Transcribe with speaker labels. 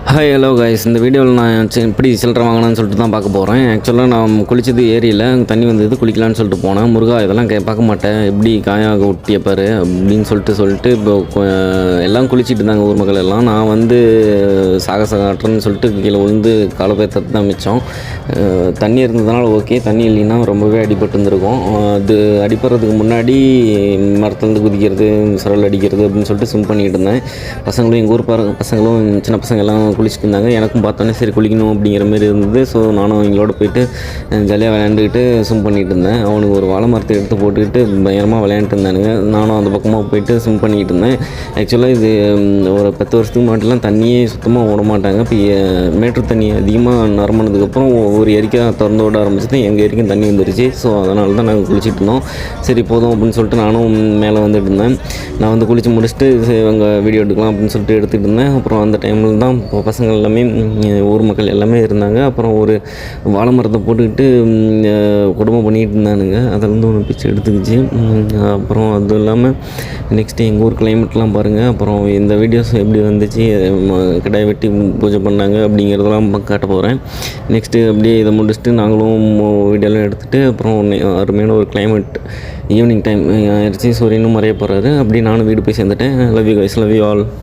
Speaker 1: Hi hello guys, இந்த வீடியோவில் நான் எப்படி சில்லறை வாங்கினான்னு சொல்லிட்டு தான் பார்க்க போகிறேன். ஆக்சுவலாக நான் குளித்தது ஏரியில் தண்ணி வந்தது, குளிக்கலான்னு சொல்லிட்டு போனேன். முருகா இதெல்லாம் பார்க்க மாட்டேன், எப்படி காயாக ஒட்டியப்பார் அப்படின்னு சொல்லிட்டு இப்போ எல்லாம் குளிச்சுட்டு இருந்தாங்க ஊர் மக்கள் எல்லாம். நான் வந்து சாகச காட்டுறேன்னு சொல்லிட்டு கீழே விழுந்து காலை போய் தத்து தான் மிச்சம். தண்ணி இருந்ததுனால ஓகே, தண்ணி இல்லைன்னா ரொம்பவே அடிபட்டு இருந்திருக்கும். அது அடிப்படுறதுக்கு முன்னாடி மரத்துலேருந்து குதிக்கிறது, சரல் அடிக்கிறது அப்படின்னு சொல்லிட்டு ஸ்விம் பண்ணிகிட்டு இருந்தேன். பசங்களும் எங்கள் ஊர் பசங்களும் சின்ன பசங்க எல்லாம் குளிச்சுட்டு இருந்தாங்க. எனக்கும் பார்த்தோன்னே சரி குளிக்கணும் அப்படிங்கிற மாதிரி இருந்தது. ஸோ நானும் எங்களோட போயிட்டு ஜாலியாக விளையாண்டுக்கிட்டு ஸ்விம் பண்ணிகிட்டு இருந்தேன். அவனுக்கு ஒரு வாழை மரத்தை எடுத்து போட்டுக்கிட்டு பயங்கரமாக விளையாண்டுட்டு இருந்தானுங்க. நானும் அந்த பக்கமாக போயிட்டு ஸ்விம் பண்ணிக்கிட்டு இருந்தேன். ஆக்சுவலாக இது ஒரு 10 வருஷத்துக்கு முன்னாடிலாம் தண்ணியே சுத்தமாக ஓட மாட்டாங்க. இப்போ மேட்டூர் தண்ணி அதிகமாக நரம்பினதுக்கப்புறம் ஒரு எரிக்கை திறந்து விட ஆரம்பிச்சது, எங்கள் எரிக்கும் தண்ணி வந்துருச்சு. ஸோ அதனால தான் நாங்கள் குளிச்சுட்டு இருந்தோம். சரி போதும் அப்படின்னு சொல்லிட்டு நானும் மேலே வந்துட்டு இருந்தேன். நான் வந்து குளித்து முடிச்சுட்டு அவங்க வீடியோ எடுக்கலாம் அப்படின்னு சொல்லிட்டு எடுத்துகிட்டு இருந்தேன். அப்புறம் அந்த டைமில் தான் பசங்க எல்லாமே ஊர் மக்கள் எல்லாமே இருந்தாங்க. அப்புறம் ஒரு வாழை மரத்தை போட்டுக்கிட்டு குடும்பம் பண்ணிகிட்டு இருந்தானுங்க. அதில் வந்து ஒன்று பிச்சு எடுத்துக்கிச்சு. அப்புறம் அதுவும் இல்லாமல் நெக்ஸ்ட்டு எங்கள் ஊர் கிளைமேட்லாம் பாருங்கள். அப்புறம் இந்த வீடியோஸ் எப்படி வந்துச்சு, கிடாய் வெட்டி பூஜை பண்ணாங்க அப்படிங்கிறதெல்லாம் காட்ட போகிறேன். நெக்ஸ்ட்டு அப்படியே இதை முடிச்சுட்டு நாங்களும் வீடியோலாம் எடுத்துகிட்டு அப்புறம் அருமையான ஒரு கிளைமேட், ஈவினிங் டைம் ஆயிடுச்சு. சூரியனும் மறைய போகிறாரு. அப்படி நானும் வீடு போய் சேர்ந்துட்டேன். Love you guys, love you all.